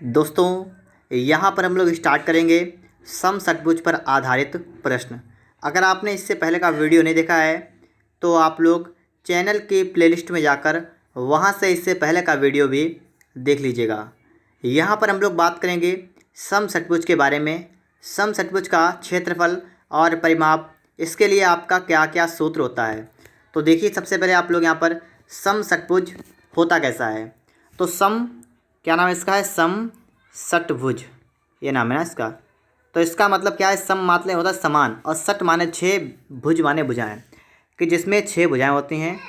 दोस्तों, यहाँ पर हम लोग स्टार्ट करेंगे समषट्भुज पर आधारित प्रश्न। अगर आपने इससे पहले का वीडियो नहीं देखा है तो आप लोग चैनल के प्लेलिस्ट में जाकर वहाँ से इससे पहले का वीडियो भी देख लीजिएगा। यहाँ पर हम लोग बात करेंगे समषट्भुज के बारे में। समषट्भुज का क्षेत्रफल और परिमाप, इसके लिए आपका क्या क्या सूत्र होता है। तो देखिए, सबसे पहले आप लोग यहाँ पर समषट्भुज होता कैसा है। तो क्या नाम है इसका है, समषट्भुज, ये नाम है ना इसका। तो इसका मतलब क्या है, सम मतलब होता है समान, और सट माने छः, भुज माने भुजाएं, कि जिसमें छः भुजाएं होती हैं।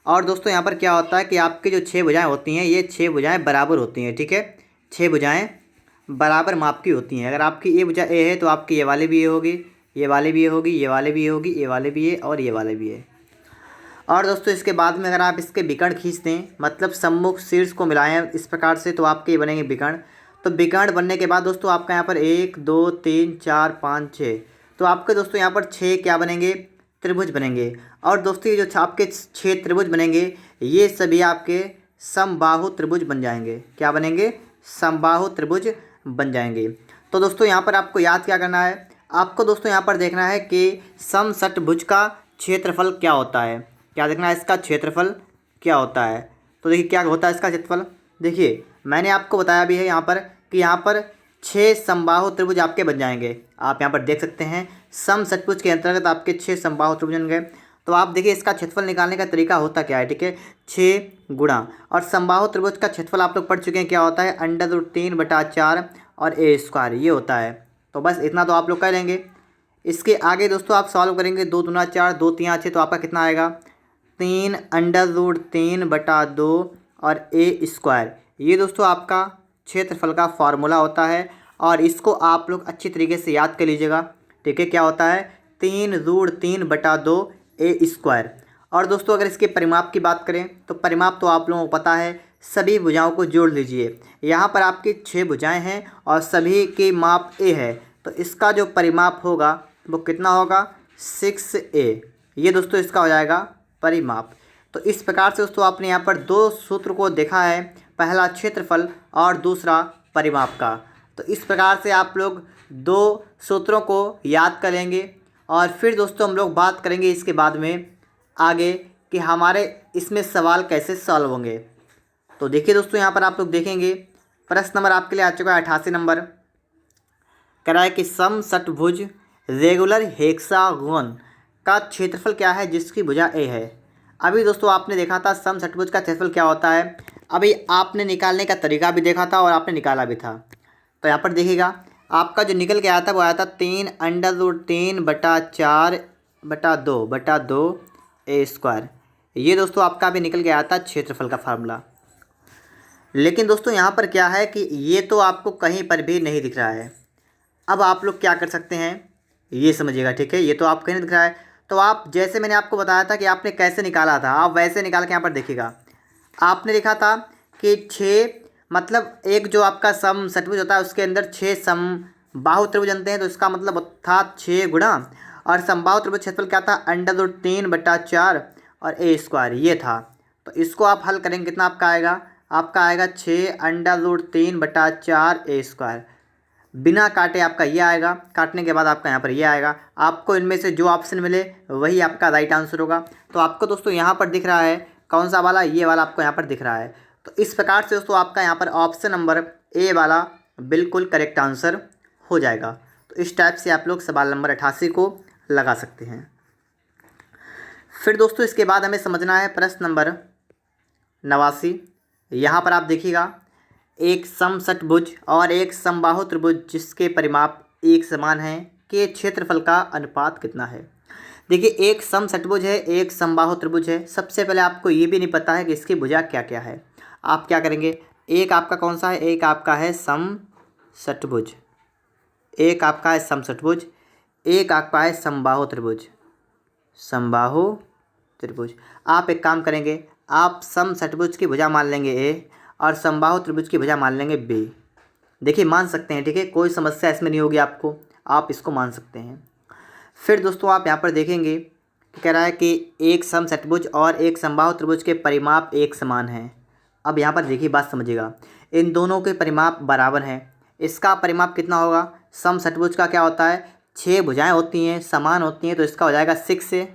और दोस्तों यहाँ पर क्या होता है कि आपकी जो छः भुजाएं होती हैं, ये छः भुजाएं बराबर होती हैं। ठीक है, छः भुजाएं बराबर माप की होती हैं। अगर आपकी ये भुजा ए है तो आपकी ये वाली भी ए होगी, ये वाली भी ए होगी, ये वाली भी ए होगी, ये वाली भी ए और ये वाले भी ए। और दोस्तों इसके बाद में अगर आप इसके विकर्ण खींच दें, मतलब सम्मुख शीर्ष को मिलाएं इस प्रकार से, तो आपके ये बनेंगे विकर्ण। तो विकर्ण बनने के बाद दोस्तों आपका यहाँ पर 1 2 3 4 5 6, तो आपके दोस्तों यहाँ पर 6 क्या बनेंगे, त्रिभुज बनेंगे। और दोस्तों ये जो आपके 6 त्रिभुज बनेंगे, ये सभी आपके समबाहु त्रिभुज बन जाएंगे। क्या बनेंगे, समबाहु त्रिभुज बन जाएंगे। तो दोस्तों यहाँ पर आपको याद क्या करना है, आपको दोस्तों यहाँ पर देखना है कि समषट्भुज का क्षेत्रफल क्या होता है। क्या देखना है, इसका क्षेत्रफल क्या होता है। तो देखिए क्या होता है इसका क्षेत्रफल। देखिए मैंने आपको बताया भी है यहाँ पर कि यहाँ पर 6 समबाहु त्रिभुज आपके बन जाएंगे। आप यहाँ पर देख सकते हैं समषट्भुज के अंतर्गत आपके 6 समबाहु त्रिभुज बन गए। तो आप देखिए इसका क्षेत्रफल निकालने का तरीका होता क्या है। ठीक है, 6 गुणा, और समबाहु त्रिभुज का क्षेत्रफल आप लोग पढ़ चुके हैं, क्या होता है, √3/4 और a², ये होता है। तो बस इतना तो आप लोग कर लेंगे। इसके आगे दोस्तों आप सॉल्व करेंगे, 2 दूना 4, 2 3 6, तो आपका कितना आएगा, 3√3/2 और a²। ये दोस्तों आपका क्षेत्रफल का फार्मूला होता है, और इसको आप लोग अच्छी तरीके से याद कर लीजिएगा। ठीक है, क्या होता है, 3√3/2 a²। और दोस्तों अगर इसके परिमाप की बात करें तो परिमाप तो आप लोगों को पता है, सभी भुजाओं को जोड़ लीजिए। यहाँ पर आपकी 6 भुजाएं हैं और सभी के माप a है, तो इसका जो परिमाप होगा वो कितना होगा, 6a। ये दोस्तों इसका हो जाएगा परिमाप। तो इस प्रकार से दोस्तों आपने यहाँ पर 2 सूत्र को देखा है, पहला क्षेत्रफल और दूसरा परिमाप का। तो इस प्रकार से आप लोग 2 सूत्रों को याद करेंगे, और फिर दोस्तों हम लोग बात करेंगे इसके बाद में आगे कि हमारे इसमें सवाल कैसे सॉल्व होंगे। तो देखिए दोस्तों यहाँ पर आप लोग देखेंगे, प्रश्न नंबर आपके लिए आ चुका है 88 नंबर। कह रहा है कि समषट्भुज रेगुलर हेक्सागोन का क्षेत्रफल क्या है जिसकी भुजा ए है। अभी दोस्तों आपने देखा था समषट्भुज का क्षेत्रफल क्या होता है, अभी आपने निकालने का तरीका भी देखा था और आपने निकाला भी था। तो यहाँ पर देखिएगा आपका जो निकल के आया था वो आया था 3√3/4/2 a²। ये दोस्तों आपका भी निकल के आया था क्षेत्रफल का फार्मूला। लेकिन दोस्तों यहाँ पर क्या है कि ये तो आपको कहीं पर भी नहीं दिख रहा है। अब आप लोग क्या कर सकते हैं, ये समझिएगा। ठीक है, ये तो आपको नहीं दिख रहा है, तो आप जैसे मैंने आपको बताया था कि आपने कैसे निकाला था, आप वैसे निकाल के यहाँ पर देखिएगा। आपने लिखा था कि 6, मतलब एक जो आपका समषट्भुज होता है उसके अंदर 6 समबाहु त्रिभुज बनते हैं, तो इसका मतलब था 6 गुणा, और समबाहु त्रिभुज क्षेत्रफल क्या था, √3/4 और a², ये था। तो इसको आप हल करेंगे, कितना आपका आएगा, आपका आएगा 6 √3/4 a²। बिना काटे आपका ये आएगा, काटने के बाद आपका यहाँ पर ये आएगा। आपको इनमें से जो ऑप्शन मिले वही आपका राइट आंसर होगा। तो आपको दोस्तों यहाँ पर दिख रहा है कौन सा वाला, ये वाला आपको यहाँ पर दिख रहा है। तो इस प्रकार से दोस्तों आपका यहाँ पर ऑप्शन नंबर ए वाला बिल्कुल करेक्ट आंसर हो जाएगा। तो इस टाइप से आप लोग सवाल नंबर 88 को लगा सकते हैं। फिर दोस्तों इसके बाद हमें समझना है प्रश्न नंबर 89। यहाँ पर आप देखिएगा, एक समषट्भुज और एक समबाहु त्रिभुज जिसके परिमाप एक समान हैं के क्षेत्रफल का अनुपात कितना है। देखिए एक समषट्भुज है, एक समबाहु त्रिभुज है। सबसे पहले आपको ये भी नहीं पता है कि इसकी भुजा क्या क्या है। आप क्या करेंगे, एक आपका कौन सा है, एक आपका है समषट्भुज, एक आपका है समषट्भुज, एक आपका है समबाहु त्रिभुज, समबाहु त्रिभुज। आप एक काम करेंगे, आप समषट्भुज की भुजा मान लेंगे ए और समबाहु त्रिभुज की भुजा मान लेंगे बी। देखिए मान सकते हैं, ठीक है, कोई समस्या इसमें नहीं होगी आपको, आप इसको मान सकते हैं। फिर दोस्तों आप यहाँ पर देखेंगे कि कह रहा है कि एक समषट्भुज और एक समबाहु त्रिभुज के परिमाप एक समान हैं। अब यहाँ पर देखिए बात समझिएगा, इन दोनों के परिमाप बराबर हैं। इसका परिमाप कितना होगा? समषटभुज का क्या होता है? 6 भुजाएं होती हैं, समान होती हैं, तो इसका हो जाएगा 6 से,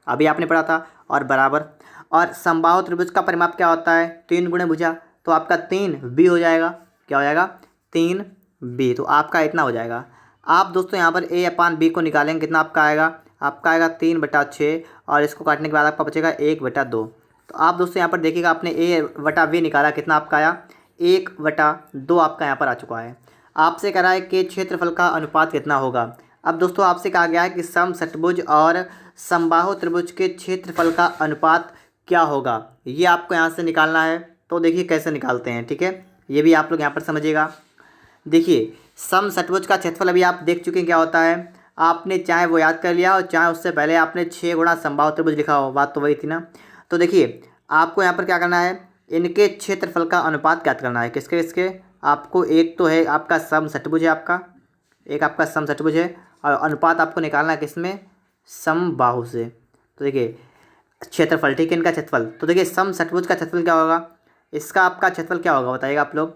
अभी आपने पढ़ा था, और बराबर। और समबाहु त्रिभुज का परिमाप क्या होता है? 3 गुणे भुजा, तो आपका 3b हो जाएगा। क्या हो जाएगा? 3b। तो आपका इतना हो जाएगा। आप दोस्तों यहाँ पर a/b को निकालेंगे, कितना आपका आएगा? आपका आएगा 3/6, और इसको काटने के बाद आपका बचेगा 1/2। तो आप दोस्तों यहाँ पर देखिएगा, आपने a/b निकाला, कितना आपका आया? 1/2 आपका यहाँ पर आ चुका है। आपसे कह रहा है कि क्षेत्रफल का अनुपात कितना होगा। अब दोस्तों आपसे कहा गया है कि समषटभुज और समबाहु त्रिभुज के क्षेत्रफल का अनुपात क्या होगा, ये आपको यहाँ से निकालना है। तो देखिए कैसे निकालते हैं, ठीक है, ये भी आप लोग यहाँ पर समझिएगा। देखिए समषटभुज का क्षेत्रफल अभी आप देख चुके हैं क्या होता है। आपने चाहे वो याद कर लिया हो, चाहे उससे पहले आपने 6 गुणा समबाहु त्रिभुज लिखा हो, बात तो वही थी ना। तो देखिए आपको यहाँ पर क्या करना है, इनके क्षेत्रफल का अनुपात ज्ञात करना है। किसके किसके? आपको एक तो है आपका समषटभुज है, आपका एक आपका समषटभुज है, और अनुपात आपको निकालना है किसमें? समबाहु से। तो देखिए क्षेत्रफल, ठीक है, इनका क्षेत्रफल। तो देखिए समषटभुज का क्षेत्रफल क्या होगा, इसका आपका क्षेत्रफल क्या होगा बताइएगा आप लोग।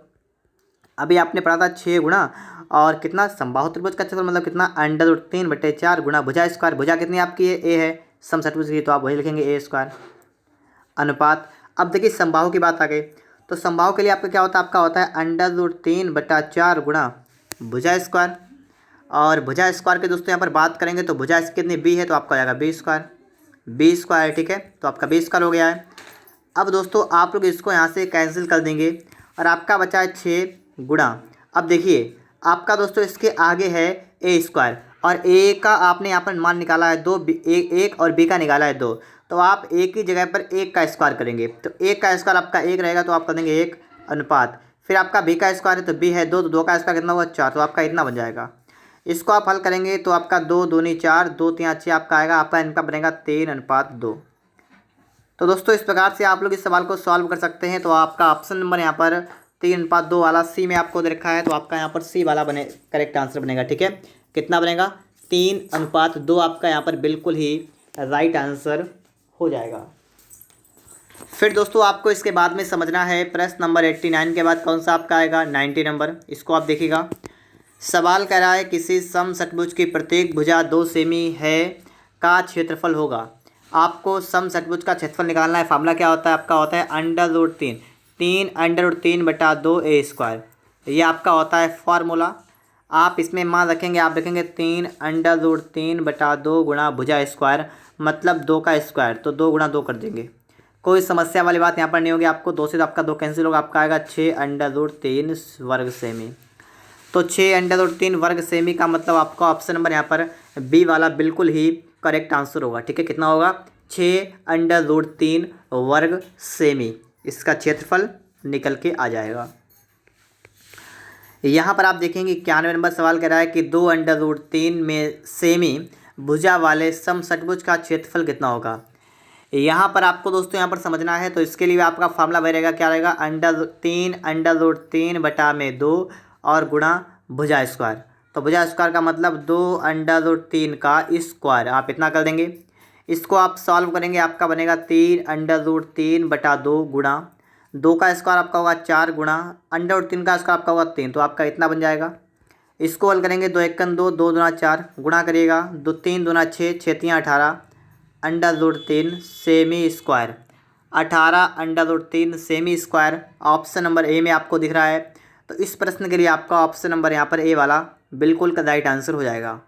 अभी आपने पढ़ा था 6 गुणा और कितना समबाहु त्रिभुज का क्षेत्रफल मतलब कितना? √3/4 गुणा भुजा स्क्वायर। भुजा कितनी आपकी है? ए है समषटभुज की, तो आप वही लिखेंगे a² अनुपात। अब देखिए समबाहु की बात आ गई, तो समबाहु के लिए आपका क्या होता है? आपका होता है √3/4 गुणा भुजा स्क्वायर। और भुजा स्क्वायर के दोस्तों यहाँ पर बात करेंगे तो भुजा इसकी कितनी? b है, तो आपका हो जाएगा b², ठीक है, तो आपका b² हो गया है। अब दोस्तों आप लोग इसको यहाँ से कैंसिल कर देंगे और आपका बचा है 6 गुणा। अब देखिए आपका दोस्तों इसके आगे है a² और a का आपने यहाँ पर मान निकाला है 2, एक और b का निकाला है 2, तो आप a की जगह पर 1 का स्क्वायर करेंगे, तो 1 का स्क्वायर आपका 1 रहेगा, तो आप कर देंगे 1 अनुपात। फिर आपका b का स्क्वायर है तो b है 2, तो 2 का स्क्वायर कितना हुआ? 4, तो आपका इतना बन जाएगा। इसको आप हल करेंगे तो आपका 2 दूनी 4, 2 3 6 आपका आएगा, आपका इनका बनेगा 3:2। तो दोस्तों इस प्रकार से आप लोग इस सवाल को सॉल्व कर सकते हैं। तो आपका ऑप्शन नंबर यहाँ पर 3:2 वाला सी में आपको दे रखा है, तो आपका यहाँ पर सी वाला बने करेक्ट आंसर बनेगा, ठीक है। कितना बनेगा? 3:2 आपका यहाँ पर बिल्कुल ही राइट आंसर हो जाएगा। फिर दोस्तों आपको इसके बाद में समझना है प्रश्न नंबर 89 के बाद कौन सा आपका आएगा? 90 नंबर। इसको आप देखिएगा। सवाल कह रहा है किसी समषटभुज की प्रत्येक भुजा 2 सेमी है का क्षेत्रफल होगा। आपको समषटभुज का क्षेत्रफल निकालना है। फार्मूला क्या होता है? आपका होता है √3, 3√3/2a²। ये आपका होता है फार्मूला। आप इसमें मान रखेंगे, आप रखेंगे 3√3/2 गुणा भुजा स्क्वायर, मतलब 2 का स्क्वायर, तो 2 गुणा 2 कर देंगे। कोई समस्या वाली बात यहाँ पर नहीं होगी। आपको 2 से तो आपका 2 कैंसिल होगा, आपका आएगा 6√3 वर्ग सेमी। तो 6√3 वर्ग सेमी का मतलब आपका ऑप्शन नंबर यहाँ पर बी वाला बिल्कुल ही करेक्ट आंसर होगा, ठीक है। कितना होगा? 6√3 वर्ग सेमी, इसका क्षेत्रफल निकल के आ जाएगा। यहाँ पर आप देखेंगे 91 नंबर सवाल कह रहा है कि 2√3 में सेमी भुजा वाले समषटभुज का क्षेत्रफल कितना होगा। यहाँ पर आपको दोस्तों यहाँ पर समझना है, तो इसके लिए आपका फार्मूला वही रहेगा, क्या रहेगा? 3√3/2 और गुणा भुजा स्क्वायर। तो भुजा स्क्वायर का मतलब 2√3 का स्क्वायर, आप इतना कर देंगे। इसको आप सॉल्व करेंगे, आपका बनेगा 3√3/2 गुणा 2 का स्क्वायर आपका होगा 4 गुणा √3 का स्क्वायर आपका होगा 3, तो आपका इतना बन जाएगा। इसको हल करेंगे 2 × 2, 2 दूना 4 गुणा करिएगा 2 3 दूना 6, 6 3 18 √3 semi square, 18 √3 semi square option number A में आपको दिख रहा है। तो इस प्रश्न के लिए आपका ऑप्शन नंबर यहाँ पर ए वाला बिल्कुल का राइट आंसर हो जाएगा।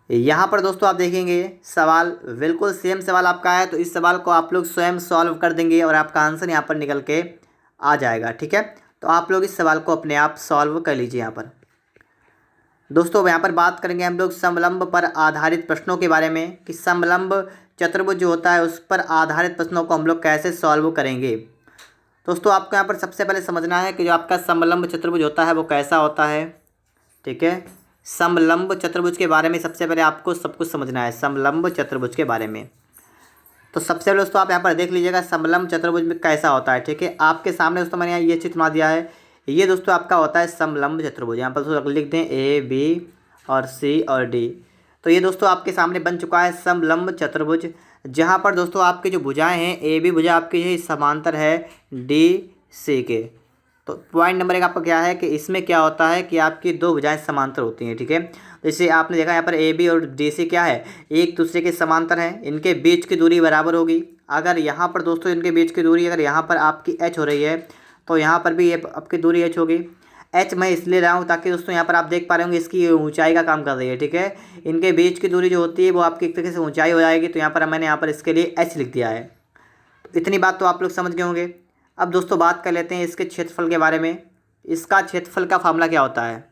यहाँ पर दोस्तों आप देखेंगे सवाल बिल्कुल सेम सवाल आपका है, तो इस सवाल को आप लोग स्वयं सॉल्व कर देंगे और आपका आंसर यहाँ पर निकल के आ जाएगा, ठीक है। तो आप लोग इस सवाल को अपने आप सॉल्व कर लीजिए। यहाँ पर दोस्तों यहाँ पर बात करेंगे हम लोग समलंब पर आधारित प्रश्नों के बारे में, कि समलंब चतुर्भुज जो होता है उस पर आधारित प्रश्नों को हम लोग कैसे सॉल्व करेंगे। दोस्तों आपको यहाँ पर सबसे पहले समझना है कि जो आपका समलंब चतुर्भुज होता है वो कैसा होता है, ठीक है। समलंब चतुर्भुज के बारे में सबसे पहले आपको सब कुछ समझना है, समलंब चतुर्भुज के बारे में। तो सबसे पहले दोस्तों आप यहाँ पर देख लीजिएगा समलंब चतुर्भुज में कैसा होता है, ठीक है। आपके सामने दोस्तों मैंने यहाँ ये चित्र बना दिया है, ये दोस्तों आपका होता है समलंब चतुर्भुज। यहाँ पर दोस्तों लिख दें A, B और C और D। तो ये दोस्तों आपके सामने बन चुका है समलंब चतुर्भुज, जहाँ पर दोस्तों आपकी जो भुजाएं हैं, AB भुजा आपकी है समांतर है DC के, तो पॉइंट नंबर 1 आपका क्या है कि इसमें क्या होता है कि आपकी दो भुजाएं समांतर होती हैं, ठीक है। जैसे आपने देखा यहाँ पर ए बी और डी सी क्या है, एक दूसरे के समांतर हैं, इनके बीच की दूरी बराबर होगी। अगर यहाँ पर दोस्तों इनके बीच की दूरी अगर यहाँ पर आपकी एच हो रही है तो यहाँ पर भी ये आपकी दूरी एच होगी। एच मैं इसलिए रहा हूँ ताकि दोस्तों यहाँ पर आप देख पा रहे होंगे इसकी ऊंचाई का काम कर रही है, ठीक है। इनके बीच की दूरी जो होती है वो आपकी एक तरीके से ऊंचाई हो जाएगी, तो यहाँ पर मैंने यहाँ पर इसके लिए एच लिख दिया है। तो इतनी बात तो आप लोग समझ गए होंगे। अब दोस्तों बात कर लेते हैं इसके क्षेत्रफल के बारे में। इसका क्षेत्रफल का फार्मूला क्या होता है,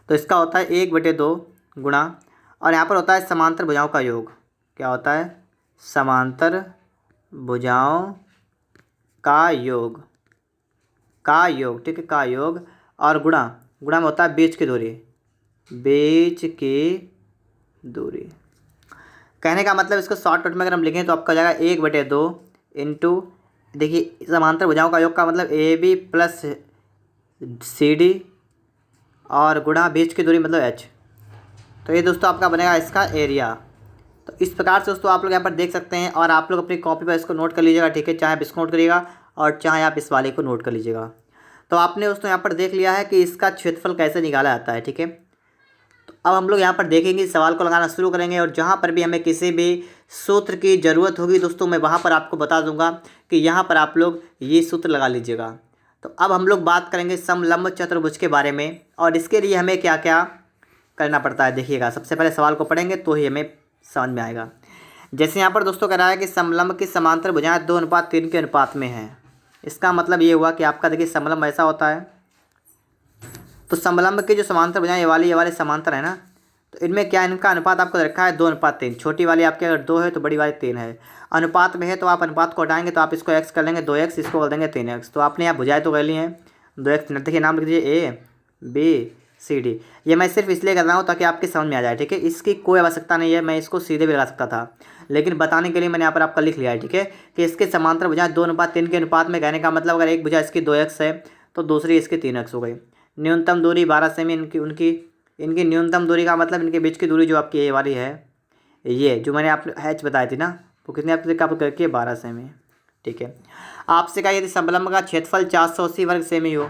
तो इसका होता है 1/2 गुणा, और यहाँ पर होता है समांतर भुजाओं का योग। क्या होता है, समांतर भुजाओं का योग, ठीक है, का योग, और गुणा में होता है बीच की दूरी, कहने का मतलब इसको शॉर्टकट में अगर हम लिखें तो आपका हो जाएगा 1/2 इंटू, देखिए समांतर भुजाओं का योग का मतलब A B plus C D और गुणा बीच की दूरी मतलब एच। तो ये दोस्तों आपका बनेगा इसका एरिया। तो इस प्रकार से दोस्तों आप लोग यहाँ पर देख सकते हैं, और आप लोग अपनी कॉपी पर इसको नोट कर लीजिएगा, ठीक है। चाहे आप इसको नोट करिएगा और चाहे आप इस वाले को नोट कर लीजिएगा। तो आपने दोस्तों यहाँ पर देख लिया है कि इसका क्षेत्रफल कैसे निकाला जाता है, ठीक है। तो अब हम लोग यहाँ पर देखेंगे, सवाल को लगाना शुरू करेंगे, और जहाँ पर भी हमें किसी भी सूत्र की ज़रूरत होगी दोस्तों मैं वहाँ पर आपको बता दूंगा कि यहाँ पर आप लोग ये सूत्र लगा लीजिएगा। तो अब हम लोग बात करेंगे समलंब चतुर्भुज के बारे में, और इसके लिए हमें क्या क्या करना पड़ता है देखिएगा। सबसे पहले सवाल को पढ़ेंगे तो ही हमें समझ में आएगा। जैसे यहाँ पर दोस्तों कह रहा है कि समलंब की समांतर भुजाएं 2:3 के अनुपात में हैं। इसका मतलब ये हुआ कि आपका देखिए समलंब ऐसा होता है, तो समलंब की जो समांतर भुजाएं ये वाली समांतर है ना, तो इनमें क्या इनका अनुपात आपको रखा है 2:3। छोटी वाली आपकी अगर 2 है तो बड़ी वाली 3 है। अनुपात में है तो आप अनुपात को हटाएंगे तो आप इसको x कर लेंगे 2x, इसको बोल देंगे 3x। तो आपने यहाँ भुजाएं तो कर ली हैं 2x, देखिए नाम लिख दीजिए A B C D। ये मैं सिर्फ इसलिए कर रहा हूँ ताकि आपके समझ में आ जाए, ठीक है। इसकी कोई आवश्यकता नहीं है, मैं इसको सीधे भी लगा सकता था, लेकिन बताने के लिए मैंने यहाँ पर आपका लिख लिया है, ठीक है, कि इसके समांतर भुजाएं 2:3 के अनुपात में। कहने का मतलब अगर एक भुजा इसकी 2x है तो दूसरी इसकी 3x हो गई। न्यूनतम दूरी 12 सेमी, इनकी न्यूनतम दूरी का मतलब इनके बीच की दूरी जो आपकी ये वाली है, ये जो मैंने आप एच बताई थी ना, वो कितनी आपकी करके 12 सेमी, ठीक है। आपसे कहा यदि समलंब का क्षेत्रफल 480 वर्ग सेमी हो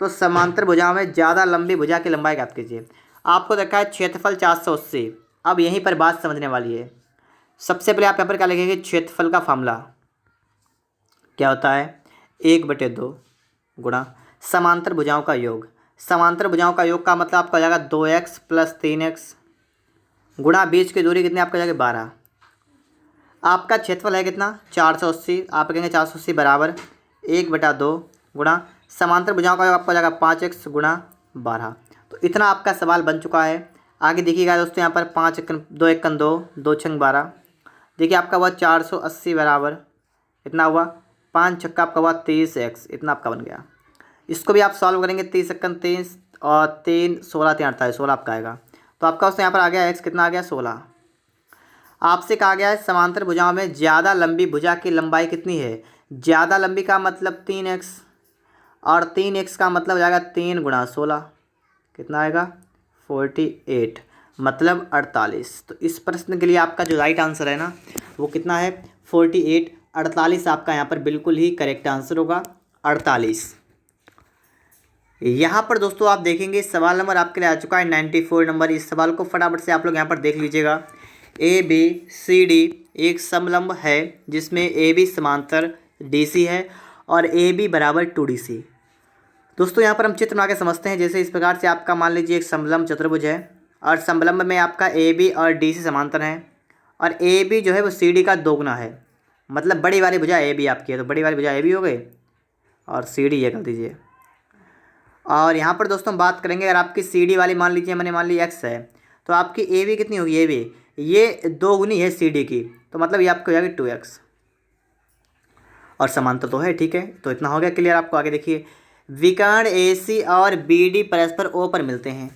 तो समांतर भुजाओं में ज़्यादा लंबी भुजा की लंबाई ज्ञात कीजिए। आपको देखा है क्षेत्रफल 480। अब यहीं पर बात समझने वाली है। सबसे पहले आप यहाँ पर क्या लिखेंगे, क्षेत्रफल का फार्मूला क्या होता है, 1/2 गुणा समांतर भुजाओं का योग। समांतर भुजाओं का योग का मतलब आपका हो जाएगा 2x + 3x गुणा बीच की दूरी कितनी आपका हो जाएगी 12। आपका क्षेत्रफल है कितना 480, आप कहेंगे 480 बराबर 1/2 गुणा समांतर भुजाओं का योग आपका हो जाएगा 5x गुणा 12। तो इतना आपका सवाल बन चुका है। आगे देखिएगा दोस्तों यहाँ पर 5 2 1 2 2 6 12, देखिए आपका हुआ 480 बराबर इतना हुआ 5 छक्का आपका हुआ 30x, इतना आपका बन गया। इसको भी आप सॉल्व करेंगे 30 × 30 और 3 16 3 48, 16 आपका आएगा। तो आपका उससे यहाँ पर आ गया x कितना आ गया 16। आपसे कहा गया है समांतर भुजाओं में ज़्यादा लंबी भुजा की लंबाई कितनी है। ज़्यादा लंबी का मतलब 3x, और 3x का मतलब हो जाएगा 3 × 16, कितना आएगा 48, मतलब 48। तो इस प्रश्न के लिए आपका जो राइट आंसर है ना वो कितना है 48, 48 आपका यहाँ पर बिल्कुल ही करेक्ट आंसर होगा 48। यहाँ पर दोस्तों आप देखेंगे सवाल नंबर आपके लिए आ चुका है 94 नंबर। इस सवाल को फटाफट से आप लोग यहाँ पर देख लीजिएगा। ABCD एक समलंब है जिसमें AB समांतर DC है और AB बराबर 2DC। दोस्तों यहाँ पर हम चित्र बना के समझते हैं। जैसे इस प्रकार से आपका मान लीजिए एक समलंब चतुर्भुज है और समलंब में आपका AB और DC समांतर हैं, और AB जो है वो CD का दोगुना है, मतलब बड़ी वाली भुजा AB आपकी है, तो बड़ी वाली भुजा AB हो गई और CD ये कर दीजिए। और यहाँ पर दोस्तों बात करेंगे अगर आपकी CD वाली मान लीजिए मैंने मान ली x है, तो आपकी AB कितनी होगी, AB ये दोगुनी है CD की, तो मतलब ये आपको हो जाएगी 2x, और समांतर तो है, ठीक है। तो इतना हो गया क्लियर आपको। आगे देखिए, विकर्ण AC और BD परस्पर O पर मिलते हैं।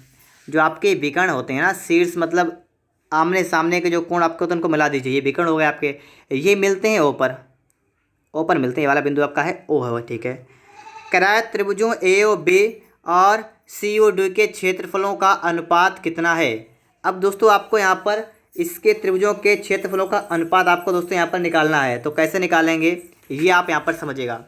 जो आपके विकर्ण होते हैं ना, शीर्ष मतलब आमने सामने के जो कोण आपको होते हैं उनको मिला दीजिए, ये विकर्ण हो गए आपके, ये मिलते हैं O पर मिलते हैं। ये वाला बिंदु आपका है O है, ठीक है। कराए त्रिभुजों AOB और COD के क्षेत्रफलों का अनुपात कितना है। अब दोस्तों आपको यहाँ पर इसके त्रिभुजों के क्षेत्रफलों का अनुपात आपको दोस्तों यहाँ पर निकालना है। तो कैसे निकालेंगे ये आप यहाँ पर समझिएगा।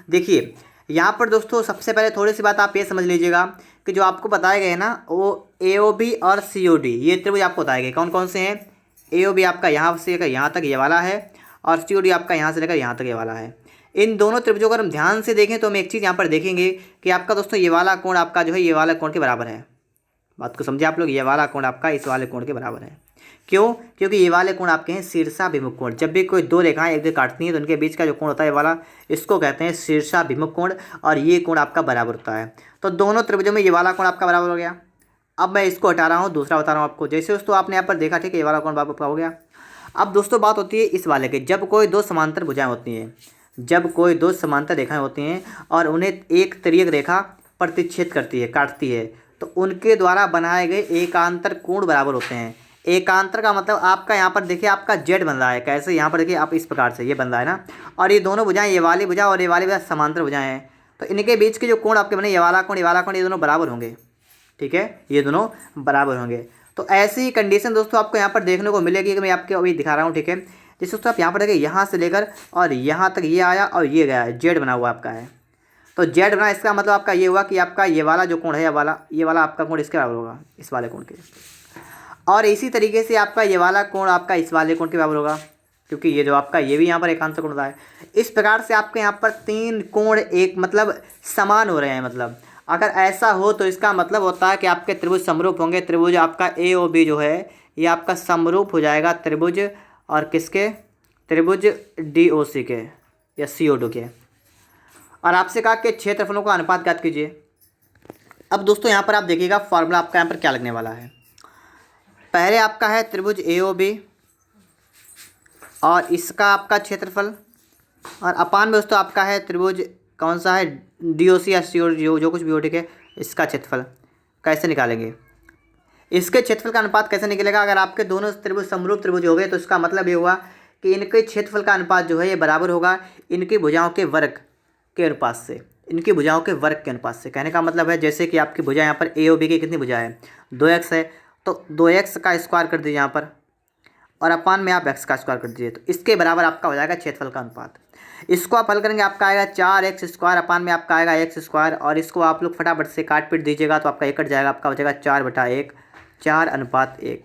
देखिए यहाँ पर दोस्तों सबसे पहले थोड़ी सी बात आप ये समझ लीजिएगा कि जो आपको बताए गए ना वो AOB और COD ये त्रिभुज आपको बताए गए कौन कौन से हैं। AOB आपका यहाँ से लेकर यहाँ तक ये वाला है और COD आपका यहाँ से लेकर यहाँ तक ये वाला है। इन दोनों त्रिभुजों को अगर हम ध्यान से देखें तो हम एक चीज़ यहाँ पर देखेंगे कि आपका दोस्तों ये वाला कोण आपका जो है ये वाला कोण के बराबर है। बात को समझे आप लोग, ये वाला कोण आपका इस वाले कोण के बराबर है। क्यों? क्योंकि ये वाले कोण आपके हैं शीर्षाभिमुख कोण। जब भी कोई दो रेखाएं एक दूसरे काटती हैं तो उनके बीच का जो कोण होता है ये वाला, इसको कहते हैं शीर्षाभिमुख कोण और ये कोण आपका बराबर होता है। तो दोनों त्रिभुजों में ये वाला कोण आपका बराबर हो गया। अब मैं इसको हटा रहा हूँ, दूसरा बता रहा हूँ आपको। जैसे दोस्तों आपने यहाँ पर देखा ठीक है ये वाला कोण आपका हो गया। अब दोस्तों बात होती है इस वाले की, जब कोई दो समांतर भुजाएं होती हैं, जब कोई दो समांतर रेखाएं होती हैं और उन्हें एक तिर्यक रेखा प्रतिच्छेद करती है, काटती है, तो उनके द्वारा बनाए गए एकांतर कोण बराबर होते हैं। एकांतर का मतलब आपका यहाँ पर देखिए आपका जेड बन रहा है। कैसे? यहाँ पर देखिए आप इस प्रकार से ये बन रहा है ना, और ये दोनों भुजाएं ये वाली भुजा और ये वाली भुजा समांतर भुजाएं हैं, तो इनके बीच के जो कोण आपके बने ये वाला कोण ये वाला कोण ये दोनों बराबर होंगे। ठीक है, ये दोनों बराबर होंगे। तो ऐसी कंडीशन दोस्तों आपको यहाँ पर देखने को मिलेगी कि मैं आपको अभी दिखा रहा हूँ। ठीक है, जैसे दोस्तों आप यहाँ पर देखिए यहाँ से लेकर और यहाँ तक ये आया और ये गया है, जेड बना हुआ आपका है। तो जेड बना, इसका मतलब आपका ये हुआ कि आपका ये वाला जो कोण है ये वाला आपका कोण इसके बराबर होगा, इस वाले कोण के। और इसी तरीके से आपका ये वाला कोण आपका इस वाले कोण के बराबर होगा, क्योंकि ये जो आपका ये भी यहाँ पर एकांतर कोण होता है। इस प्रकार से आपके यहाँ पर तीन कोण एक मतलब समान हो रहे हैं। मतलब अगर ऐसा हो तो इसका मतलब होता है कि आपके त्रिभुज समरूप होंगे। त्रिभुज आपका AOB जो है ये आपका समरूप हो जाएगा त्रिभुज और किसके? त्रिभुज DOC के या CO2 के। और आपसे कहा कि क्षेत्रफलों का अनुपात ज्ञात कीजिए। अब दोस्तों यहाँ पर आप देखिएगा फॉर्मूला आपका यहाँ पर क्या लगने वाला है। पहले आपका है त्रिभुज AOB और इसका आपका क्षेत्रफल, और अपान में दोस्तों आपका है त्रिभुज कौन सा है DOC या CO जो कुछ भी हो, ठीक है, इसका क्षेत्रफल कैसे निकालेंगे। इसके क्षेत्रफल का अनुपात कैसे निकलेगा? अगर आपके दोनों त्रिभुज समरूप त्रिभुज हो गए तो इसका मतलब ये हुआ कि इनके क्षेत्रफल का अनुपात जो है ये बराबर होगा इनकी भुजाओं के वर्ग के अनुपात से। इनकी भुजाओं के वर्ग के अनुपात से कहने का मतलब है जैसे कि आपकी भुजा यहाँ पर AOB की कितनी भुजा है? 2x है, तो 2x का स्क्वायर कर दीजिए यहाँ पर और अपान में आप x का स्क्वायर कर दीजिए, तो इसके बराबर आपका हो जाएगा क्षेत्रफल का अनुपात। इसको आप हल करेंगे आपका आएगा 4x स्क्वायर, अपान में आपका आएगा x स्क्वायर, और इसको आप लोग फटाफट से काट पीट दीजिएगा तो आपका 1 कट जाएगा, आपका हो जाएगा 4/1, 4:1।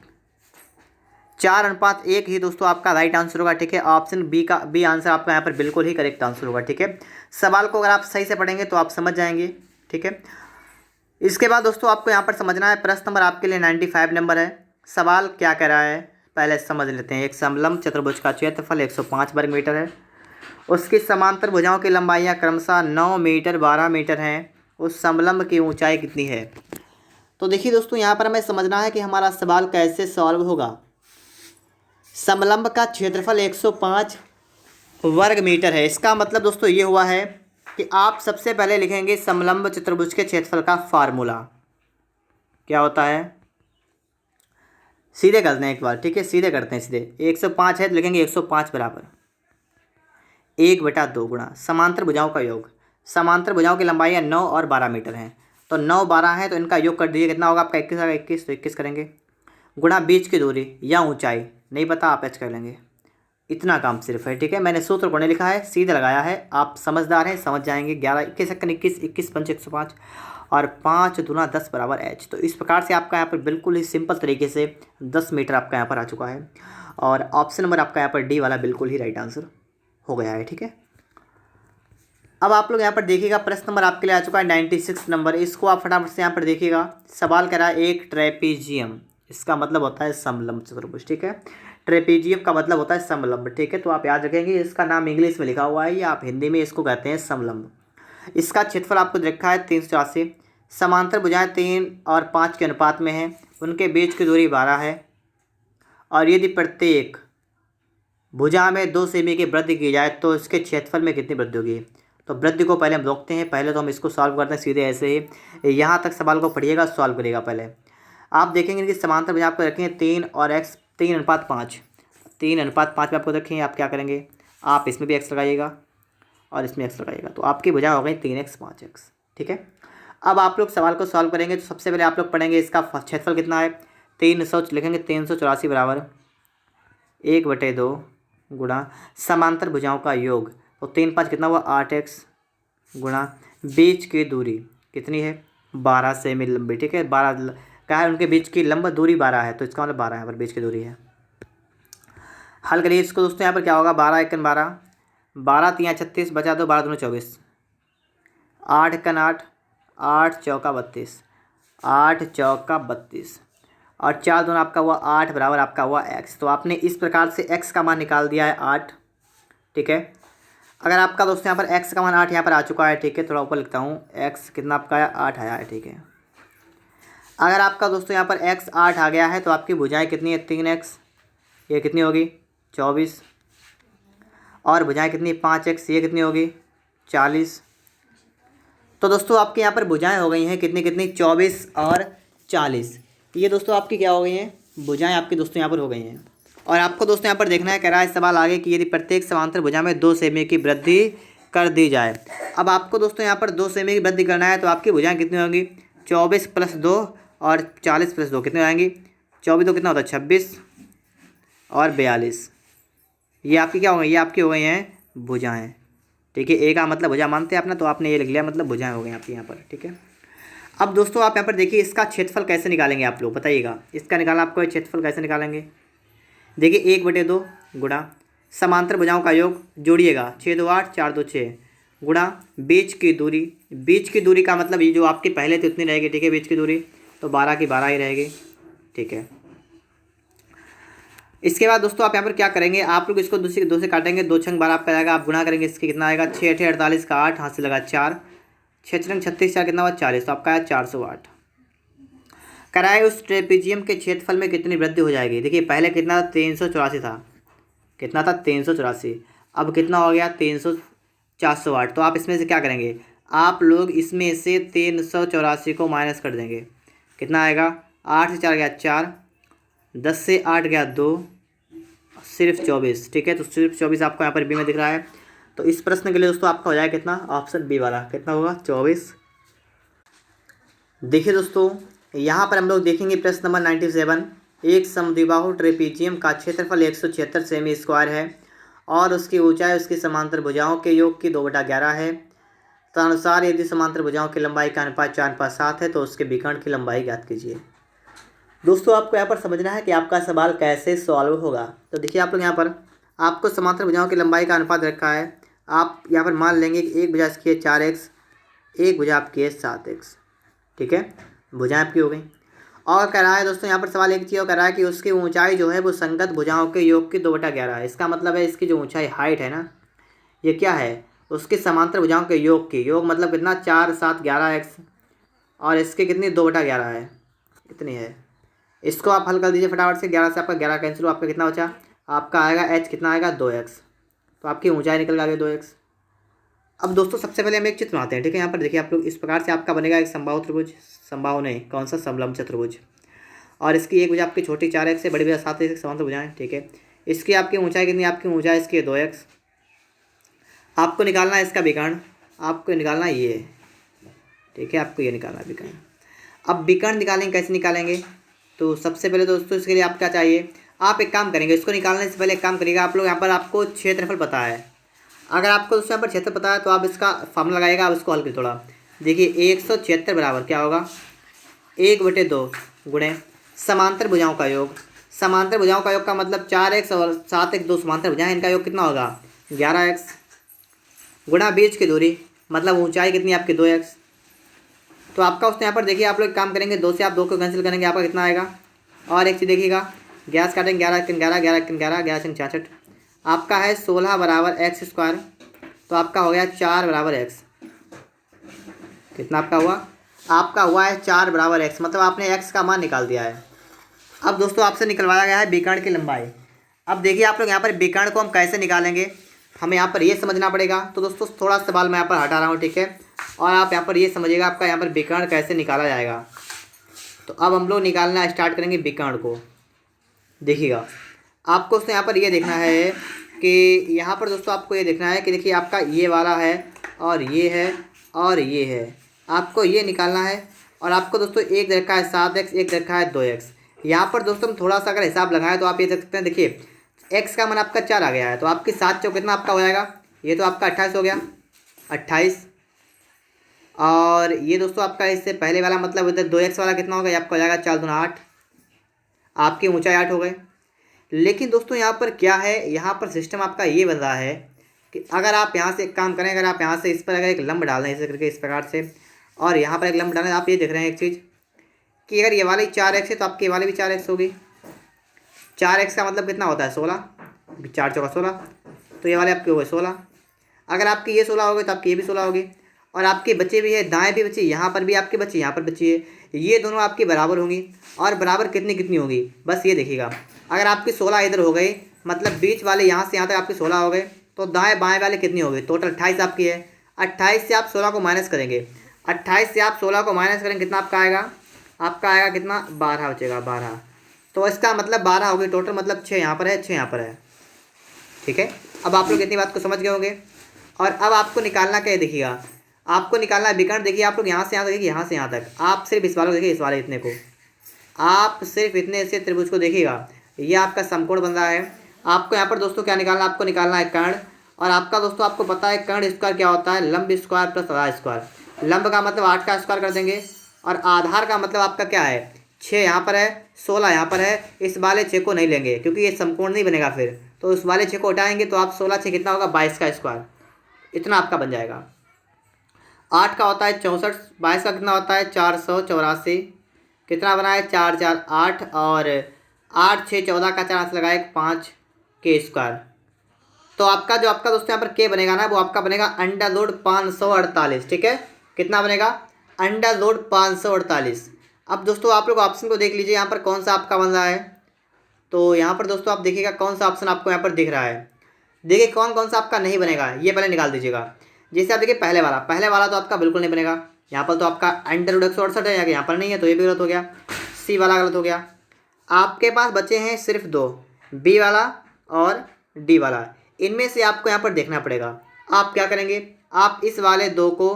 4:1 ही दोस्तों आपका राइट आंसर होगा। ठीक है, ऑप्शन बी आंसर आपका यहाँ पर बिल्कुल ही करेक्ट आंसर होगा। ठीक है, सवाल को अगर आप सही से पढ़ेंगे तो आप समझ जाएंगे। ठीक है, इसके बाद दोस्तों आपको यहाँ पर समझना है, प्रश्न नंबर आपके लिए 95 नंबर है। सवाल क्या कह रहा है पहले समझ लेते हैं। एक समलंब चतुर्भुज का क्षेत्रफल 105 वर्ग मीटर है, उसकी समांतर भुजाओं की लंबाइयाँ क्रमशः 9 मीटर 12 मीटर हैं, उस समलंब की ऊंचाई कितनी है? तो देखिए दोस्तों यहाँ पर हमें समझना है कि हमारा सवाल कैसे सॉल्व होगा। समलंब का क्षेत्रफल 105 वर्ग मीटर है, इसका मतलब दोस्तों ये हुआ है कि आप सबसे पहले लिखेंगे समलंब चतुर्भुज के क्षेत्रफल का फार्मूला क्या होता है। सीधे करते हैं एक बार, ठीक है, सीधे करते हैं सीधे। 105 है तो लिखेंगे 105 बराबर 1/2 गुणा समांतर भुजाओं का योग। समांतर भुजाओं की लंबाई 9 और 12 मीटर हैं, तो 9 12 है तो इनका योग कर दीजिए, कितना होगा आपका 21 आएगा, 21 तो 21 करेंगे, गुणा बीच की दूरी या ऊंचाई नहीं पता आप h कर लेंगे। इतना काम सिर्फ है। ठीक है, मैंने सूत्र को नहीं लिखा है, सीधे लगाया है, आप समझदार हैं समझ जाएंगे। 11 21 21 21 पंच 105 और 5 दूना 10 बराबर h। तो इस प्रकार से आपका यहाँ पर बिल्कुल ही सिंपल तरीके से 10 मीटर आपका यहाँ पर आ चुका है, और ऑप्शन नंबर आपका यहाँ पर डी वाला बिल्कुल ही राइट आंसर हो गया है। ठीक है, अब आप लोग यहाँ पर देखिएगा प्रश्न नंबर आपके लिए आ चुका है 96 नंबर। इसको आप फटाफट से यहाँ पर देखिएगा। सवाल कह रहा है एक ट्रेपीजियम, इसका मतलब होता है समलंब चतुर्भुज। ठीक है, ट्रेपीजियम का मतलब होता है समलंब। ठीक है, तो आप याद रखेंगे इसका नाम इंग्लिश में लिखा हुआ है या आप हिंदी में इसको कहते हैं समलंब। इसका क्षेत्रफल आपको रखा है 384। समांतर भुजाएं 3 और 5 के अनुपात में हैं, उनके बीच की दूरी 12 है, और यदि प्रत्येक भुजा में 2 सेमी की वृद्धि की जाए तो इसके क्षेत्रफल में कितनी वृद्धि होगी। तो वृद्धि को पहले हम रोकते हैं, पहले तो हम इसको सॉल्व करते हैं सीधे ऐसे ही। यहाँ तक सवाल को पढ़िएगा, सॉल्व करिएगा। पहले आप देखेंगे कि समांतर भुजा आपको रखेंगे 3 और x 3:5। 3:5 में आपको रखेंगे, आप क्या करेंगे, आप इसमें भी x लगाइएगा और इसमें x लगाइएगा, तो आपकी भुजा हो गई 3x 5x। ठीक है, अब आप लोग सवाल को सॉल्व करेंगे तो सबसे पहले आप लोग पढ़ेंगे इसका क्षेत्रफल कितना है। 300 लिखेंगे 384 बराबर 1/2 गुणा समांतर भुजाओं का योग, तो 3 5 कितना हुआ 8x गुणा बीच की दूरी कितनी है 12 सेमी लंबी, ठीक है। 12 क्या है, उनके बीच की लंबा दूरी 12 है, तो इसका मतलब 12 यहाँ पर बीच की दूरी है। हल करिए इसको दोस्तों। यहाँ पर क्या होगा, 12 एकन 12, 12 तियाँ 36, बचा दो 12 दूनी 24, 8 एकन 8, 8 चौका 32, 8 चौका 32 और 4 दूना आपका हुआ 8 बराबर आपका हुआ x। तो आपने इस प्रकार से x का मान निकाल दिया है 8, ठीक है। अगर आपका दोस्तों यहाँ पर x का मान 8 यहाँ पर आ चुका है, ठीक है, थोड़ा ऊपर लिखता हूँ, x कितना आपका आया 8 आया है, ठीक है। अगर आपका दोस्तों यहाँ पर x 8 आ गया है तो आपकी भुजाएं कितनी है 3x, ये कितनी होगी 24, और भुजाएं कितनी 5x, ये कितनी होगी 40। तो दोस्तों आपके यहाँ पर भुजाएं हो गई हैं कितनी कितनी 24 और 40। ये दोस्तों आपकी क्या हो गई हैं, भुजाएं आपकी दोस्तों यहाँ पर हो गई हैं। और आपको दोस्तों यहाँ पर देखना है, कह रहा है सवाल आगे कि यदि प्रत्येक समांतर भुजा में 2 सेमी की वृद्धि कर दी जाए। अब आपको दोस्तों यहाँ पर 2 सेमी की वृद्धि करना है, तो आपकी भुजाएं कितनी होंगी 24 + 2 और 40 + 2 कितने हो जाएंगी, 24 2 कितना होता है 26 और 42। ये आपकी क्या हो गई, ये आपकी हो गई हैं भुजाएँ, ठीक है। ए का मतलब भुजा मानते हैं अपना, तो आपने ये लिख लिया, मतलब भुजाएं हो गई आपकी यहाँ पर, ठीक है। अब दोस्तों आप यहाँ पर देखिए इसका क्षेत्रफल कैसे निकालेंगे आप लोग बताइएगा, इसका निकालना आपको क्षेत्रफल कैसे निकालेंगे। देखिए 1/2 गुणा समांतर भुजाओं का योग जोड़िएगा 6 2 8 4 2 6 गुणा बीच की दूरी, बीच की दूरी का मतलब ये जो आपकी पहले थी उतनी रहेगी, ठीक है, बीच की दूरी तो 12 की 12 ही रहेगी, ठीक है। इसके बाद दोस्तों आप यहाँ पर क्या करेंगे, आप लोग इसको 2 से काटेंगे, 2 छंग 12 आपका जाएगा, आप गुणा करेंगे, इसके कितना आएगा 6 8 48 का 8 हाथ से लगा 4, 6 छंग 36 4 कितना हुआ 40, तो आपका है 408। कराए उस ट्रेपीजियम के क्षेत्रफल में कितनी वृद्धि हो जाएगी। देखिए पहले कितना 384 था, कितना था 384, अब कितना हो गया 408। तो आप इसमें से क्या करेंगे, आप लोग इसमें से 384 को माइनस कर देंगे, कितना आएगा 8 से 4 गया 4, 10 से 8 गया 2, सिर्फ 24, ठीक है। तो सिर्फ 24 आपको यहाँ पर बी में दिख रहा है। तो इस प्रश्न के लिए दोस्तों आपका हो जाएगा कितना, ऑप्शन बी वाला कितना होगा 24। देखिए दोस्तों यहाँ पर हम लोग देखेंगे प्रश्न नंबर 97। एक समद्विबाहु ट्रेपीजियम का क्षेत्रफल 176 सेमी स्क्वायर है और उसकी ऊंचाई उसकी समांतर भुजाओं के योग की 2/11 है। तदनुसार यदि समांतर भुजाओं की लंबाई का अनुपात 4:7 है तो उसके विकर्ण की लंबाई ज्ञात कीजिए। दोस्तों आपको यहाँ पर समझना है कि आपका सवाल कैसे सॉल्व होगा। तो देखिए आप लोग यहाँ पर आपको समांतर भुजाओं की लंबाई का अनुपात रखा है, आप यहाँ पर मान लेंगे कि एक भुजा इसकी है 4x, एक भुजा आपकी है 7x, ठीक है, भुजाएं आपकी हो गई। और कह रहा है दोस्तों यहाँ पर सवाल एक चीज़ और कह रहा है कि उसकी ऊंचाई जो है वो संगत भुजाओं के योग की 2/11 है। इसका मतलब है इसकी जो ऊंचाई हाइट है ना, ये क्या है उसके समांतर भुजाओं के योग की, योग मतलब कितना 4 7 11x और इसके कितनी 2/11 है, इतनी है। इसको आप हल कर दीजिए फटाफट से, 11 से आपका 11 कैंसिल हो, आपका कितना बचा, आपका आएगा h कितना आएगा 2x, तो आपकी ऊंचाई निकल गई 2x। अब दोस्तों सबसे पहले हम एक चित्र बनाते हैं, ठीक है। यहाँ पर देखिए आप लोग इस प्रकार से आपका बनेगा एक समबाहु त्रिभुज, समबाहु नहीं कौन सा समलंब चतुर्भुज, और इसकी एक भुजा आपकी छोटी 4x से, बड़ी भुजा 7x समांतर भुजाएं, ठीक है। इसकी आपकी ऊंचाई कितनी, आपकी ऊंचाई इसकी है 2x। आपको निकालना है इसका विकर्ण, आपको निकालना है ये, ठीक है, आपको ये निकालना है विकर्ण। अब विकर्ण निकालेंगे, कैसे निकालेंगे, तो सबसे पहले दोस्तों इसके लिए आप क्या चाहिए, आप एक काम करेंगे, इसको निकालने से पहले एक काम करिएगा आप लोग, यहाँ पर आपको क्षेत्रफल पता है, अगर आपको दोस्तों यहाँ पर क्षेत्र पता है तो आप इसका फार्मूला लगाएगा, आप इसको हल करिए थोड़ा। देखिए 176 बराबर क्या होगा 1/2 गुणे समांतर भुजाओं का योग, समांतर भुजाओं का योग का मतलब 4x और 7x दो समांतर भुजाएं, इनका योग कितना होगा 11x, गुणा बीच की दूरी मतलब ऊंचाई कितनी आपकी 2x। तो आपका उसने यहाँ पर देखिए आप लोग काम करेंगे, 2 से आप 2 को कैंसिल करेंगे, आपका कितना आएगा। और एक चीज़ देखिएगा, गैस काटेंगे 11 11 11 11 11 66, आपका है 16 बराबर x², तो आपका हो गया 4 बराबर x, कितना आपका हुआ, आपका हुआ है 4 बराबर x, मतलब आपने x का मान निकाल दिया है। अब दोस्तों आपसे निकलवाया गया है विकर्ण की लंबाई। अब देखिए आप लोग यहाँ पर विकर्ण को हम कैसे निकालेंगे, हमें यहाँ पर ये समझना पड़ेगा। तो दोस्तों थोड़ा सवाल मैं यहाँ पर हटा रहा हूँ, ठीक है, और आप यहाँ पर ये समझिएगा आपका यहाँ पर विकर्ण कैसे निकाला जाएगा। तो अब हम लोग निकालना स्टार्ट करेंगे विकर्ण को। देखिएगा आपको उसने यहाँ पर ये देखना है कि यहाँ पर दोस्तों आपको ये देखना है कि देखिए आपका ये वाला है और ये है और ये है, आपको ये निकालना है। और आपको दोस्तों एक रखा है 7x, एक रखा है 2x। यहाँ पर दोस्तों हम थोड़ा सा अगर हिसाब लगाएं तो आप ये देख सकते हैं, देखिए x का मान आपका 4 आ गया है, तो आपकी 7 चौक कितना आपका हो जाएगा, ये तो आपका 28 हो गया, 28 और ये दोस्तों आपका इससे पहले वाला मतलब इधर 2x वाला कितना होगा, ये आपका हो जाएगा 4 दूना 8, आपकी ऊंचाई 8 हो गए। लेकिन दोस्तों यहाँ पर क्या है, यहाँ पर सिस्टम आपका ये बन रहा है कि अगर आप यहाँ से एक काम करें, अगर आप यहाँ से इस पर अगर एक लंब डाल दें ऐसे करके इस प्रकार से, और यहाँ पर एक लंब डालें, आप ये देख रहे हैं एक चीज़ कि अगर ये वाली 4x है तो आपके वाले भी 4x होगी। 4x का मतलब कितना होता है 16, 4 चौका 16, तो ये वाले आपके हो गए 16। अगर आपकी ये 16 हो गए तो आपकी ये भी 16 होगी। और आपके बच्चे भी है, दाएँ भी बची, यहाँ पर भी आपके बच्चे, यहाँ पर बची है, ये दोनों आपकी बराबर होंगी। और बराबर कितनी कितनी होगी, बस ये देखिएगा, अगर आपकी 16 इधर हो गई मतलब बीच वाले यहाँ से यहाँ तक आपके 16 हो गए, तो दाएँ बाएँ वाले कितनी हो गई, टोटल 28 आपकी है। 28 से आप 16 को माइनस करेंगे, 28 से आप 16 को माइनस करेंगे, कितना आपका आएगा, आपका आएगा कितना, 12 बचेगा, 12। तो इसका मतलब 12 हो गई टोटल, मतलब 6 यहाँ पर है, 6 यहाँ पर है। ठीक है, अब आप लोग इतनी बात को समझ गए होंगे। और अब आपको निकालना क्या है, देखिएगा, आपको निकालना है विकर्ण। देखिए आप लोग यहाँ से यहाँ तक देखिए, यहाँ से यहाँ तक, आप सिर्फ इस वाले को देखिए, इस वाले इतने को, आप सिर्फ इतने से त्रिभुज को देखिएगा, ये आपका समकोण बन रहा है। आपको यहाँ पर दोस्तों क्या निकालना है, आपको निकालना है कर्ण। और आपका दोस्तों आपको पता है कर्ण स्क्वायर क्या होता है, लंब स्क्वायर प्लस आधार स्क्वायर। लंब का मतलब 8 का स्क्वायर कर देंगे, और आधार का मतलब आपका क्या है, 6 यहाँ पर है, 16 यहाँ पर है। इस वाले 6 को नहीं लेंगे क्योंकि ये समकोण नहीं बनेगा फिर, तो उस वाले 6 को हटाएंगे, तो आप 16 6 कितना होगा, 22 का स्क्वायर, इतना आपका बन जाएगा। 8 का होता है 64, 22 का कितना होता है 484, कितना बना है 4 4 8, और 8 6 14 का 4 लगाए 5 के स्क्वायर। तो आपका जो आपका दोस्तों यहाँ पर के बनेगा ना, वो आपका बनेगा अंडर लोड 548। ठीक है, कितना बनेगा, अंडर लोड 548। अब दोस्तों आप लोग ऑप्शन को देख लीजिए, यहाँ पर कौन सा आपका बन रहा है। तो यहाँ पर दोस्तों आप देखिएगा कौन सा ऑप्शन आपको यहाँ पर दिख रहा है। देखिए कौन कौन सा आपका नहीं बनेगा, ये पहले निकाल दीजिएगा। जैसे आप देखिए पहले वाला तो आपका बिल्कुल नहीं बनेगा, यहाँ पर तो आपका अंडर रूट 168 है, यहाँ पर नहीं है, तो ये भी गलत हो गया, सी वाला गलत हो गया। आपके पास बचे हैं सिर्फ 2, बी वाला और डी वाला। इनमें से आपको यहाँ पर देखना पड़ेगा। आप क्या करेंगे, आप इस वाले 2 को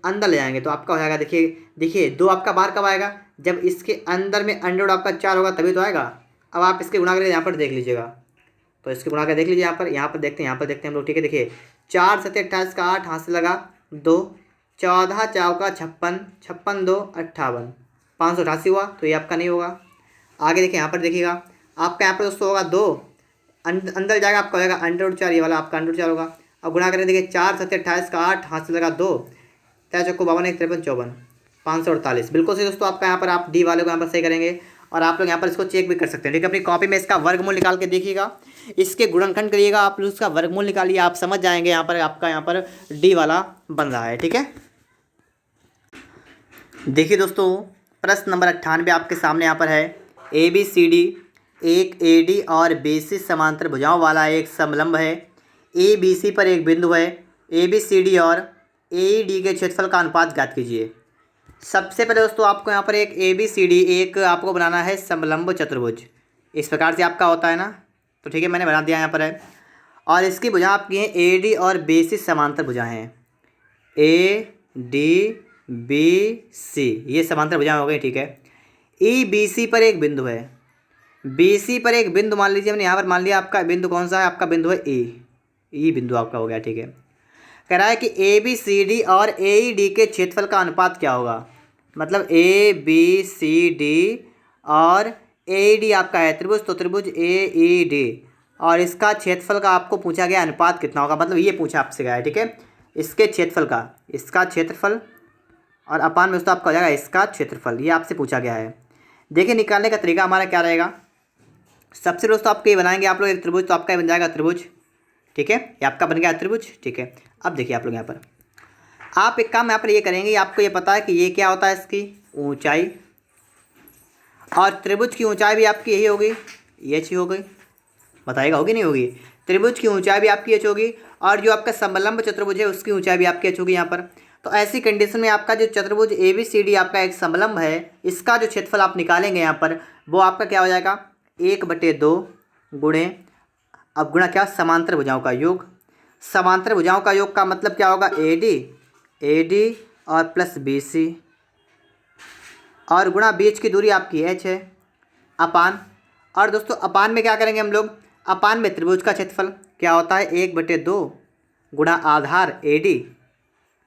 अंदर ले जाएंगे, तो आपका हो जाएगा, देखिए 2 आपका बाहर कब आएगा, जब इसके अंदर में अंडर रूट आपका 4 होगा तभी तो आएगा। अब आप इसके गुणा करके यहाँ पर देख लीजिएगा, तो इसके गुणा कर देख लीजिए, यहाँ पर देखते हैं, यहाँ पर देखते हैं हम लोग। ठीक है, देखिए 4 7 28 का 8 हाथ से लगा 2, 14 4 का 56, 56 2 58, 588 हुआ, तो ये आपका नहीं होगा। आगे देखिए, यहाँ पर देखिएगा, आपका यहाँ पर दोस्तों होगा 2, अंदर जाएगा, आपका होगा अंडर रूट 4, ये वाला आपका अंडर रूट 4 होगा। अब गुणा करें, देखिए 4 7 28 का 8 हाथ से लगा 2, 13 चौको 52 1 53 54, 548। बिल्कुल सही दोस्तों, आपका यहाँ पर आप डी वाले को यहाँ पर सही करेंगे। और आप लोग यहाँ पर इसको चेक भी कर सकते हैं। ठीक है, अपनी कॉपी में इसका वर्गमूल निकाल के देखिएगा, इसके गुणनखंड करिएगा, आप लोग इसका वर्गमूल निकालिए, आप समझ जाएंगे यहाँ पर आपका यहाँ पर डी वाला बन रहा है। ठीक है, देखिए दोस्तों प्रश्न नंबर 98 आपके सामने यहाँ पर है। ए बी सी डी एक ए डी और बी सी समांतर भुजाओं वाला एक समलंब है। ए बी सी पर एक बिंदु है। ए बी सी डी और ए डी के क्षेत्रफल का अनुपात ज्ञात कीजिए। सबसे पहले दोस्तों आपको यहाँ पर एक ए बी सी डी एक आपको बनाना है समलंब चतुर्भुज, इस प्रकार से आपका होता है ना। तो ठीक है, मैंने बना दिया यहाँ पर है। और इसकी भुजा आपकी हैं ए डी और बी सी समांतर भुजा हैं, ए डी बी सी, ये समांतर भुजा हो गई। ठीक है, ई बी सी पर एक बिंदु है, बी सी पर एक बिंदु मान लीजिए, हमने यहाँ पर मान लिया आपका बिंदु कौन सा है, आपका बिंदु है ई बिंदु आपका हो गया। ठीक है, कह रहा है कि ए बी सी डी और ए ई डी के क्षेत्रफल का अनुपात क्या होगा। मतलब ए बी सी डी और ए डी आपका है त्रिभुज, तो त्रिभुज ए ई डी, और इसका क्षेत्रफल का आपको पूछा गया अनुपात कितना होगा, मतलब ये पूछा आपसे गया है। ठीक है, इसके क्षेत्रफल का, इसका क्षेत्रफल और अपान में दोस्तों आपका हो जाएगा इसका क्षेत्रफल, ये आपसे पूछा गया है। देखिए निकालने का तरीका हमारा क्या रहेगा। सबसे दोस्तों आपके ये बनाएंगे आप लोग एक त्रिभुज, तो आपका बन जाएगा त्रिभुज। ठीक है, ये आपका बन गया त्रिभुज। ठीक है, अब देखिए आप लोग यहाँ पर आप एक काम यहाँ पर ये करेंगे, आपको ये पता है कि ये क्या होता है, इसकी ऊंचाई, और त्रिभुज की ऊंचाई भी आपकी यही होगी, ये एच हो गई, बताइएगा होगी नहीं होगी। त्रिभुज की ऊंचाई भी आपकी एच होगी, और जो आपका समलंब चतुर्भुज है उसकी ऊंचाई भी आपकी एच होगी यहाँ पर। तो ऐसी कंडीशन में आपका जो चतुर्भुज ए बी सी डी आपका एक समलंब है, इसका जो क्षेत्रफल आप निकालेंगे यहाँ पर, वो आपका क्या हो जाएगा 1/2 गुणे, अब गुणा क्या, समांतर भुजाओं का योग। समांतर भुजाओं का योग का मतलब क्या होगा, ए डी और प्लस बी सी, और गुणा बीच की दूरी आपकी एच है, अपान। और दोस्तों अपान में क्या करेंगे हम लोग, अपान में त्रिभुज का क्षेत्रफल क्या होता है 1/2 गुणा आधार ए डी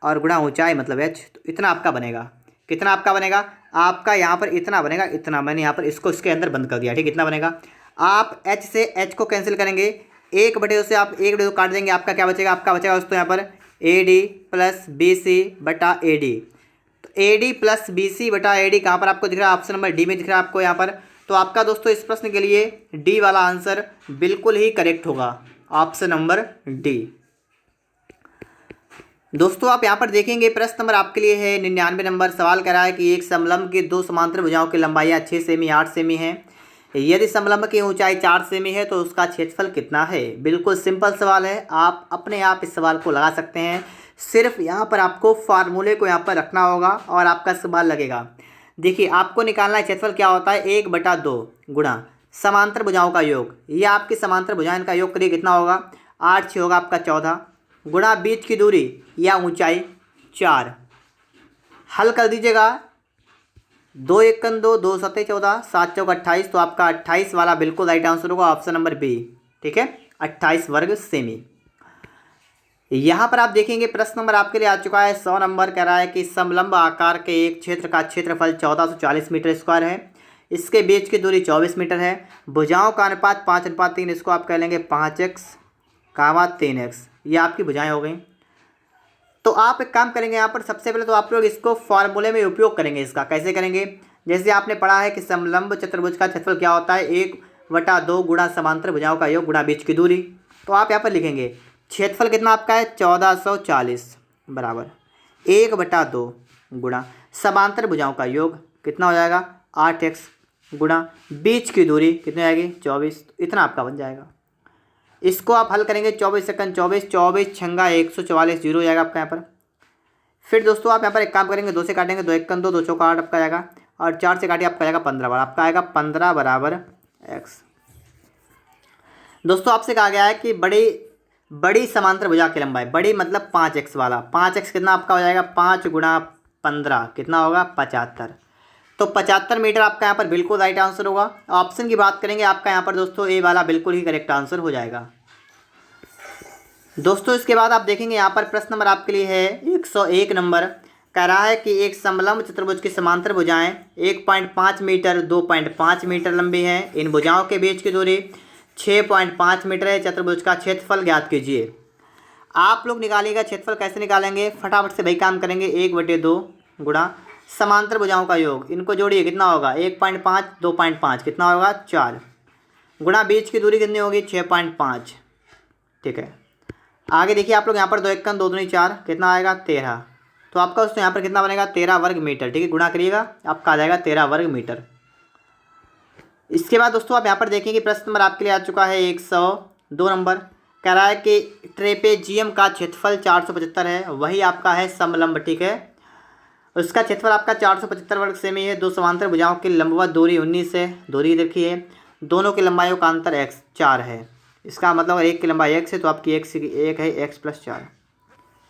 और गुणा ऊंचाई मतलब h, तो इतना आपका बनेगा। कितना आपका बनेगा? आपका यहाँ पर इतना बनेगा, इतना। मैंने यहाँ पर इसको इसके अंदर बंद कर दिया, ठीक। इतना बनेगा। आप h से h को कैंसिल करेंगे, 1/2 से आप 1/2 काट देंगे, आपका क्या बचेगा? आपका बचेगा दोस्तों यहाँ पर AD प्लस BC बटा AD। तो AD प्लस BC बटा AD कहाँ पर आपको दिख रहा है? ऑप्शन नंबर डी में दिख रहा है आपको यहाँ पर। तो आपका दोस्तों इस प्रश्न के लिए डी वाला आंसर बिल्कुल ही करेक्ट होगा, ऑप्शन नंबर डी। दोस्तों आप यहाँ पर देखेंगे प्रश्न नंबर आपके लिए है 99 नंबर। सवाल कह रहा है कि एक समलंब की दो समांतर भुजाओं की लंबाइयाँ 6 सेमी 8 सेमी है। यदि समलंब की ऊंचाई 4 सेमी है तो उसका क्षेत्रफल कितना है? बिल्कुल सिंपल सवाल है, आप अपने आप इस सवाल को लगा सकते हैं। सिर्फ यहाँ पर आपको फार्मूले को यहाँ पर रखना होगा और आपका सवाल लगेगा। देखिए आपको निकालना है क्षेत्रफल क्या होता है, 1/2 गुणा समांतर भुजाओं का योग। ये आपकी समांतर भुजाएं का योग करिए, कितना होगा? 8 6 होगा आपका 14 गुणा बीच की दूरी या ऊंचाई 4। हल कर दीजिएगा, 2 1 2 2 7 14 7 चौक 28, तो आपका 28 वाला बिल्कुल राइट आंसर होगा, ऑप्शन नंबर बी, ठीक है। 28 वर्ग सेमी। यहाँ पर आप देखेंगे प्रश्न नंबर आपके लिए आ चुका है 100 नंबर। कह रहा है कि समलंब आकार के एक क्षेत्र का क्षेत्रफल 1440 मीटर स्क्वायर है। इसके बीच की दूरी 24 मीटर है। भुजाओं का अनुपात 5:3, इसको आप कह लेंगे 5x, 3x। ये आपकी भुजाएं हो गई। तो आप एक काम करेंगे, यहाँ पर सबसे पहले तो आप लोग इसको फॉर्मूले में उपयोग करेंगे। इसका कैसे करेंगे? जैसे आपने पढ़ा है कि समलंब चतुर्भुज का क्षेत्रफल क्या होता है, 1/2 गुणा समांतर भुजाओं का योग गुणा बीच की दूरी। तो आप यहाँ पर लिखेंगे क्षेत्रफल कितना आपका है 1440 बराबर 1/2 गुणा समांतर भुजाओं का योग कितना हो जाएगा 8x गुणा बीच की दूरी कितनी आएगी 24। इतना आपका बन जाएगा। इसको आप हल करेंगे 24 सेकंड 24 24 छंगा 144 जीरो हो जाएगा आपका यहाँ पर। फिर दोस्तों आप यहाँ पर एक काम करेंगे, 2 से काटेंगे, 2 1 2 2 चौका 8 आपका आएगा, और 4 से काटिए आपका आएगा 15 बार, आपका आएगा 15 बराबर x। दोस्तों आपसे कहा गया है कि बड़ी समांतर भुजा की लंबाई, बड़ी मतलब 5x वाला, 5x कितना आपका हो जाएगा 5 गुणा 15 कितना होगा 75। तो 75 मीटर आपका यहाँ पर बिल्कुल राइट आंसर होगा। ऑप्शन की बात करेंगे आपका यहाँ पर दोस्तों ए वाला बिल्कुल ही करेक्ट आंसर हो जाएगा। दोस्तों इसके बाद आप देखेंगे यहाँ पर प्रश्न नंबर आपके लिए है 101 नंबर। कह रहा है कि एक समलंब चतुर्भुज की समांतर भुजाएं 1.5 मीटर 2.5 मीटर लंबी हैं। इन भुजाओं के बीच की दूरी 6.5 मीटर है। चतुर्भुज का क्षेत्रफल ज्ञात कीजिए। आप लोग निकालिएगा क्षेत्रफल, कैसे निकालेंगे? फटाफट से भाई काम करेंगे, 1/2 गुणा समांतर भुजाओं का योग, इनको जोड़िए कितना होगा 1.5 2.5 कितना होगा 4 गुणा बीच की दूरी कितनी होगी 6.5, ठीक है। आगे देखिए आप लोग यहाँ पर 2 1 2 2 4 कितना आएगा 13। तो आपका दोस्तों यहाँ पर कितना बनेगा 13 वर्ग मीटर, ठीक है। गुणा करिएगा आपका आ जाएगा 13 वर्ग मीटर। इसके बाद दोस्तों आप यहाँ पर देखेंगे प्रश्न नंबर आपके लिए आ चुका है 102 नंबर। कह रहा है कि ट्रेपेजियम का क्षेत्रफल 475 है, वही आपका है समलंब, ठीक है। उसका क्षेत्रफल आपका 475 वर्ग सेमी है। दो समांतर भुजाओं की लंबवत दूरी 19 है, दूरी देखिए, दोनों की लंबाइयों का अंतर x 4 है। इसका मतलब अगर एक की लंबाई x है तो आपकी एक है x + 4।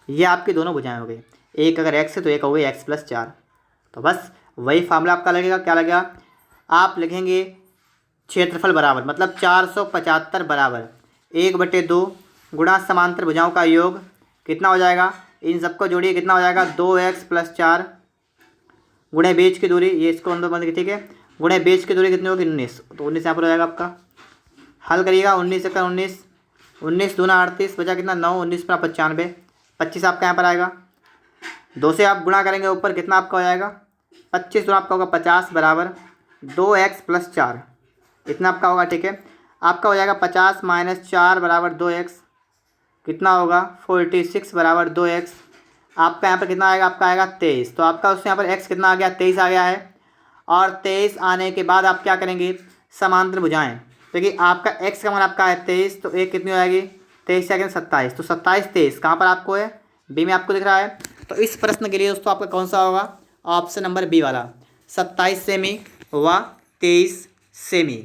ये आपकी दोनों भुजाएं हो गई, एक अगर x है तो एक हो गई x + 4। तो बस वही फार्मूला आपका लगेगा, क्या लगेगा? आप लिखेंगे क्षेत्रफल बराबर मतलब 475 बराबर 1/2 गुणा समांतर भुजाओं का योग कितना हो जाएगा, इन सबको जोड़िए कितना हो जाएगा 2x + 4 गुणे बीच की दूरी, ये इसको अंदर बंद, ठीक है, गुणे बीच की दूरी कितनी होगी 19। तो 19 यहाँ पर हो जाएगा आपका। हल करिएगा 19 1 19 19 दूना 38 बचा कितना 9 19 × 95 25 आपका यहाँ पर आएगा। 2 से आप गुणा करेंगे ऊपर कितना आपका हो जाएगा 25 दूना आपका होगा 50 बराबर 2x + 4 इतना आपका होगा, ठीक है। आपका हो जाएगा 50 - 4 बराबर 2x कितना होगा 46 बराबर 2x। आपका यहाँ पर कितना आएगा, आपका आएगा 23। तो आपका उससे यहाँ पर x कितना आ गया 23 आ गया है। और 23 आने के बाद आप क्या करेंगे समांतर भुजाएं, देखिए आपका x का मान आपका है 23, तो एक कितनी हो जाएगी 23 से 27, तो 27 23 कहाँ पर आपको है बी में आपको दिख रहा है। तो इस प्रश्न के लिए दोस्तों आपका कौन सा होगा, ऑप्शन नंबर बी वाला 27 सेमी व 23 सेमी।